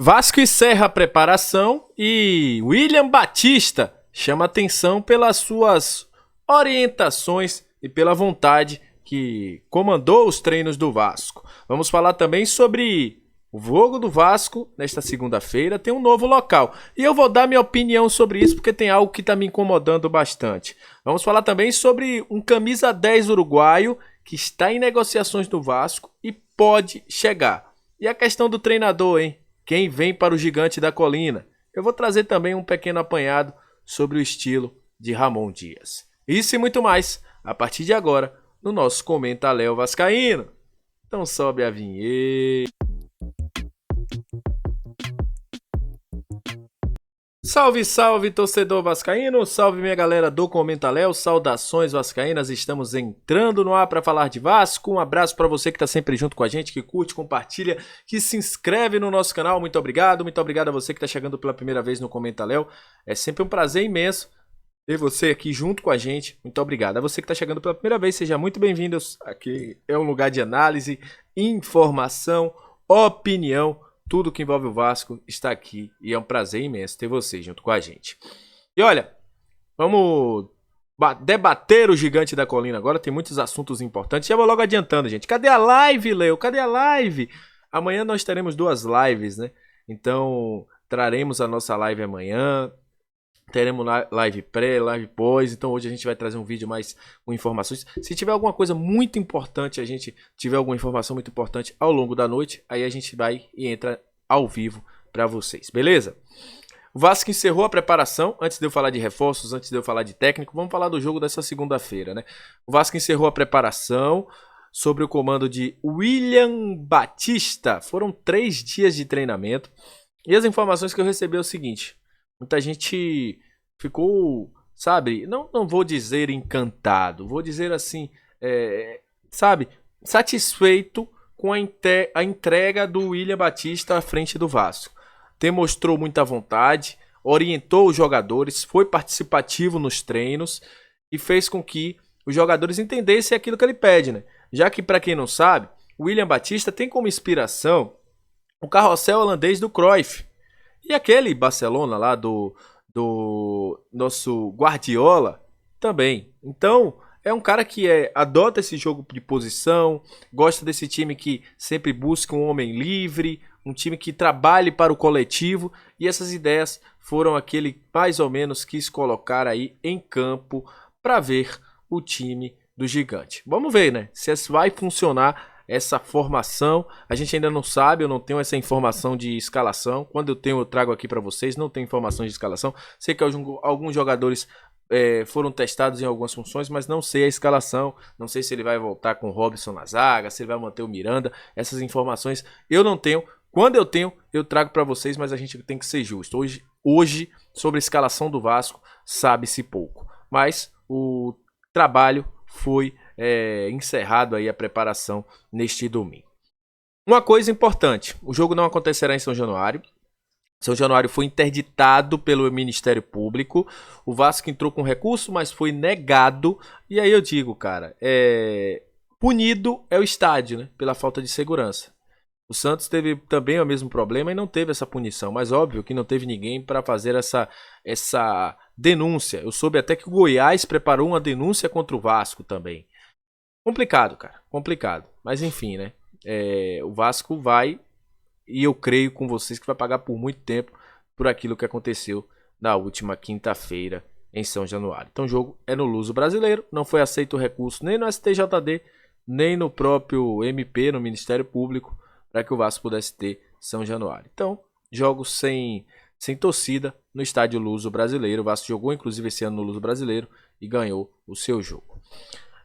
Vasco encerra a preparação e William Batista chama atenção pelas suas orientações e pela vontade que comandou os treinos do Vasco. Vamos falar também sobre o jogo do Vasco nesta segunda-feira, tem um novo local. E eu vou dar minha opinião sobre isso porque tem algo que está me incomodando bastante. Vamos falar também sobre um camisa 10 uruguaio que está em negociações do Vasco e pode chegar. E a questão do treinador, hein? Quem vem para o Gigante da Colina? Eu vou trazer também um pequeno apanhado sobre o estilo de Ramon Dias. Isso e muito mais, a partir de agora, no nosso Comenta Léo Vascaíno. Então sobe a vinheta. Salve, salve, torcedor vascaíno, salve minha galera do Comenta Léo, saudações vascaínas, estamos entrando no ar para falar de Vasco, um abraço para você que está sempre junto com a gente, que curte, compartilha, que se inscreve no nosso canal, muito obrigado a você que está chegando pela primeira vez no Comenta Léo, é sempre um prazer imenso ter você aqui junto com a gente, muito obrigado. A você que está chegando pela primeira vez, seja muito bem-vindo, aqui é um lugar de análise, informação, opinião, tudo que envolve o Vasco está aqui e é um prazer imenso ter você junto com a gente. E olha, vamos debater o Gigante da Colina agora, tem muitos assuntos importantes. Já vou logo adiantando, gente. Cadê a live, Leo? Cadê a live? Amanhã nós teremos 2 lives, né? Então, traremos a nossa live amanhã. Teremos live pré, live pós, então hoje a gente vai trazer um vídeo mais com informações. Se tiver alguma coisa muito importante, a gente tiver alguma informação muito importante ao longo da noite, aí a gente vai e entra ao vivo para vocês, beleza? O Vasco encerrou a preparação, antes de eu falar de reforços, antes de eu falar de técnico, vamos falar do jogo dessa segunda-feira, né? O Vasco encerrou a preparação sob o comando de William Batista. Foram 3 dias de treinamento e as informações que eu recebi é o seguinte: muita gente ficou, sabe, não vou dizer encantado, vou dizer assim, sabe, satisfeito com a entrega do William Batista à frente do Vasco. Demonstrou muita vontade, orientou os jogadores, foi participativo nos treinos e fez com que os jogadores entendessem aquilo que ele pede, né? Já que, para quem não sabe, o William Batista tem como inspiração o carrossel holandês do Cruyff. E aquele Barcelona lá do nosso Guardiola também. Então, é um cara que adota esse jogo de posição, gosta desse time que sempre busca um homem livre, um time que trabalhe para o coletivo. E essas ideias foram aquele mais ou menos quis colocar aí em campo para ver o time do Gigante. Vamos ver, né? Se vai funcionar essa formação. A gente ainda não sabe, eu não tenho essa informação de escalação. Quando eu tenho, eu trago aqui para vocês. Não tenho informação de escalação. Sei que alguns jogadores foram testados em algumas funções, mas não sei a escalação. Não sei se ele vai voltar com o Robson na zaga, se ele vai manter o Miranda. Essas informações eu não tenho. Quando eu tenho, eu trago para vocês, mas a gente tem que ser justo. Hoje, sobre a escalação do Vasco, sabe-se pouco. Mas o trabalho foi encerrado aí a preparação neste domingo. Uma coisa importante, o jogo não acontecerá em São Januário. São Januário foi interditado pelo Ministério Público. O Vasco entrou com recurso, mas foi negado. E aí eu digo, cara, punido é o estádio, né? Pela falta de segurança. O Santos teve também o mesmo problema e não teve essa punição. Mas óbvio que não teve ninguém para fazer essa denúncia. Eu soube até que o Goiás preparou uma denúncia contra o Vasco também. Complicado, cara. Complicado. Mas enfim, né? O Vasco vai, e eu creio com vocês que vai pagar por muito tempo por aquilo que aconteceu na última quinta-feira em São Januário. Então o jogo é no Luso Brasileiro. Não foi aceito o recurso nem no STJD, nem no próprio MP, no Ministério Público, para que o Vasco pudesse ter São Januário. Então, jogos sem torcida no estádio Luso Brasileiro. O Vasco jogou inclusive esse ano no Luso Brasileiro e ganhou o seu jogo.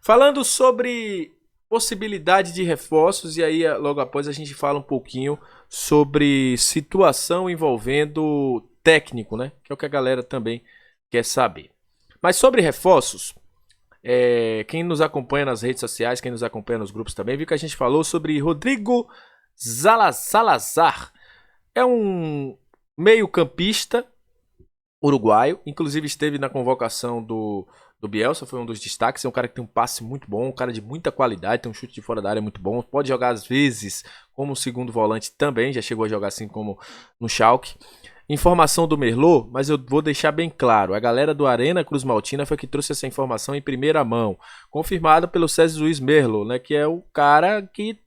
Falando sobre possibilidade de reforços, e aí logo após a gente fala um pouquinho sobre situação envolvendo técnico, né? Que é o que a galera também quer saber. Mas sobre reforços, quem nos acompanha nas redes sociais, quem nos acompanha nos grupos também, viu que a gente falou sobre Rodrigo Salazar. É um meio-campista uruguaio, inclusive esteve na convocação do Bielsa, foi um dos destaques. É um cara que tem um passe muito bom, um cara de muita qualidade, tem um chute de fora da área muito bom, pode jogar às vezes como segundo volante também, já chegou a jogar assim como no Schalke. Informação do Merlot, mas eu vou deixar bem claro, a galera do Arena Cruz Maltina foi que trouxe essa informação em primeira mão, confirmada pelo César Luiz Merlot, né, que é o cara que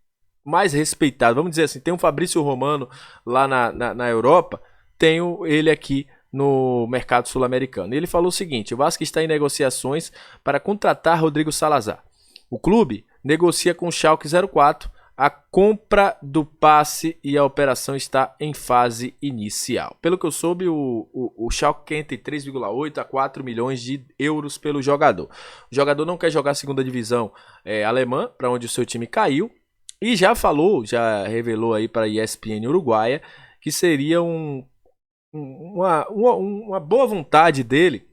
mais respeitado, vamos dizer assim, tem um Fabrício Romano lá na Europa, tenho ele aqui no mercado sul-americano. Ele falou o seguinte: o Vasco está em negociações para contratar Rodrigo Salazar. O clube negocia com o Schalke 04 a compra do passe e a operação está em fase inicial. Pelo que eu soube, o Schalke quer entre 3,8 a 4 milhões de euros pelo jogador. O jogador não quer jogar a segunda divisão alemã, para onde o seu time caiu, e já revelou aí para a ESPN Uruguaia que seria uma boa vontade dele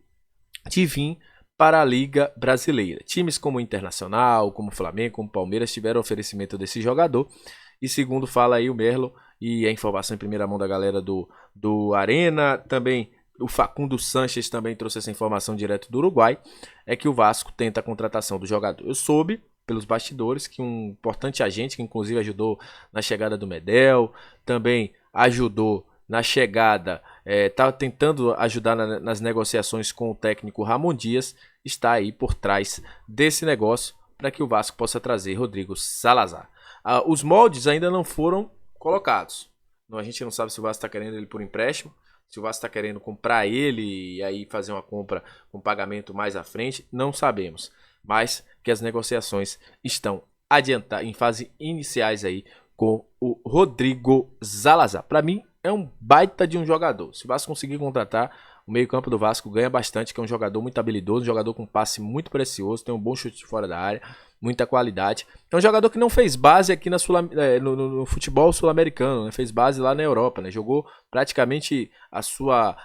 de vir para a Liga Brasileira. Times como o Internacional, como o Flamengo, como o Palmeiras tiveram oferecimento desse jogador. E segundo fala aí o Merlo, e a informação em primeira mão da galera do Arena, também o Facundo Sanches também trouxe essa informação direto do Uruguai, é que o Vasco tenta a contratação do jogador. Eu soube pelos bastidores que um importante agente, que inclusive ajudou na chegada do Medel, também ajudou na chegada, está tentando ajudar nas negociações com o técnico Ramon Dias, está aí por trás desse negócio para que o Vasco possa trazer Rodrigo Salazar. Os moldes ainda não foram colocados. A gente não sabe se o Vasco está querendo ele por empréstimo, se o Vasco está querendo comprar ele e aí fazer uma compra com pagamento mais à frente, não sabemos. Mas que as negociações estão em fase iniciais aí com o Rodrigo Salazar. Para mim, é um baita de um jogador. Se o Vasco conseguir contratar, o meio-campo do Vasco ganha bastante, que é um jogador muito habilidoso, um jogador com passe muito precioso, tem um bom chute de fora da área, muita qualidade. É um jogador que não fez base aqui no futebol sul-americano, né? Fez base lá na Europa, né? Jogou praticamente a sua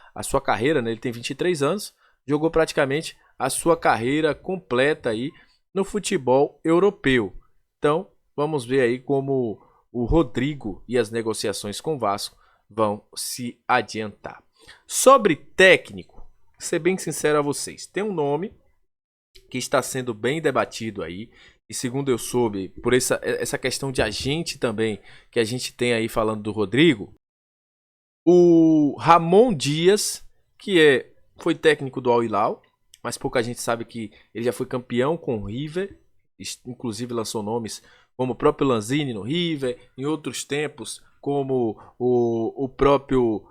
carreira, né? Ele tem 23 anos, jogou praticamente a sua carreira completa aí no futebol europeu. Então, vamos ver aí como o Rodrigo e as negociações com o Vasco vão se adiantar. Sobre técnico, ser bem sincero a vocês, tem um nome que está sendo bem debatido aí, e segundo eu soube, por essa questão de agente também, que a gente tem aí falando do Rodrigo, o Ramon Dias, que foi técnico do Al Hilal, mas pouca gente sabe que ele já foi campeão com o River, inclusive lançou nomes como o próprio Lanzini no River, em outros tempos como o próprio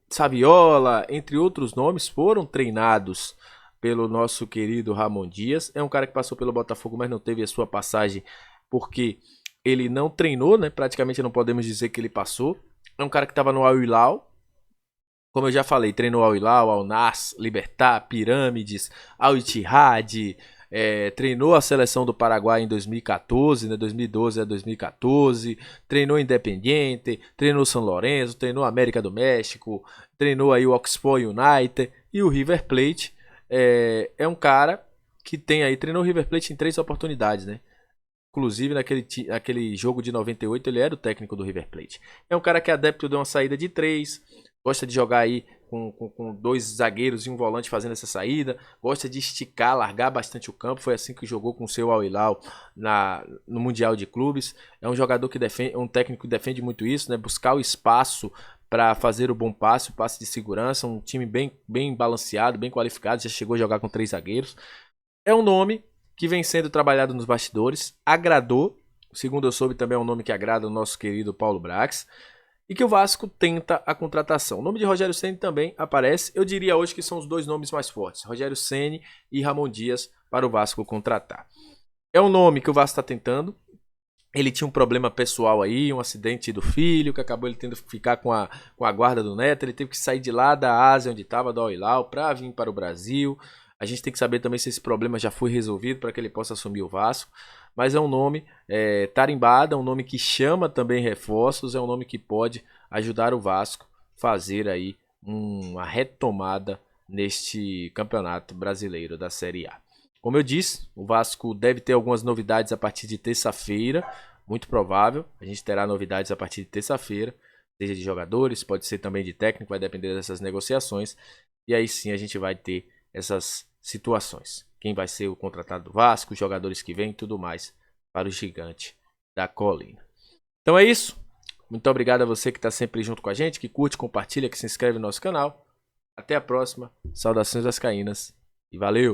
Saviola, entre outros nomes, foram treinados pelo nosso querido Ramon Dias. É um cara que passou pelo Botafogo, mas não teve a sua passagem porque ele não treinou, né? Praticamente não podemos dizer que ele passou. É um cara que estava no Al Hilal, como eu já falei, treinou Al Hilal, Al Nassr, Libertad, Pirâmides, Al Ittihad, treinou a seleção do Paraguai em 2014, né, 2012 a 2014, treinou Independiente, treinou São Lourenço, treinou América do México, treinou aí o Oxford United e o River Plate. É um cara que treinou o River Plate em 3 oportunidades, né? Inclusive naquele jogo de 98 ele era o técnico do River Plate. É um cara que é adepto de uma saída de 3, gosta de jogar aí com 2 zagueiros e um volante fazendo essa saída, gosta de esticar, largar bastante o campo. Foi assim que jogou com o seu Al Hilal no Mundial de Clubes. É um jogador que defende, um técnico que defende muito isso, né? Buscar o espaço para fazer o bom passe, o passe de segurança. Um time bem balanceado, bem qualificado. Já chegou a jogar com 3 zagueiros. É um nome que vem sendo trabalhado nos bastidores, agradou. Segundo eu soube, também é um nome que agrada o nosso querido Paulo Brax. E que o Vasco tenta a contratação. O nome de Rogério Ceni também aparece. Eu diria hoje que são os 2 nomes mais fortes. Rogério Ceni e Ramon Dias para o Vasco contratar. É um nome que o Vasco está tentando. Ele tinha um problema pessoal aí, um acidente do filho, que acabou ele tendo que ficar com a guarda do neto. Ele teve que sair de lá da Ásia, onde estava, do Al Hilal, para vir para o Brasil. A gente tem que saber também se esse problema já foi resolvido para que ele possa assumir o Vasco. Mas é um nome tarimbado, é um nome que chama também reforços, é um nome que pode ajudar o Vasco a fazer aí uma retomada neste campeonato brasileiro da Série A. Como eu disse, o Vasco deve ter algumas novidades a partir de terça-feira, muito provável. A gente terá novidades a partir de terça-feira, seja de jogadores, pode ser também de técnico, vai depender dessas negociações. E aí sim a gente vai ter essas situações. Quem vai ser o contratado do Vasco, os jogadores que vêm e tudo mais para o gigante da colina. Então é isso. Muito obrigado a você que está sempre junto com a gente, que curte, compartilha, que se inscreve no nosso canal. Até a próxima. Saudações vascaínas e valeu!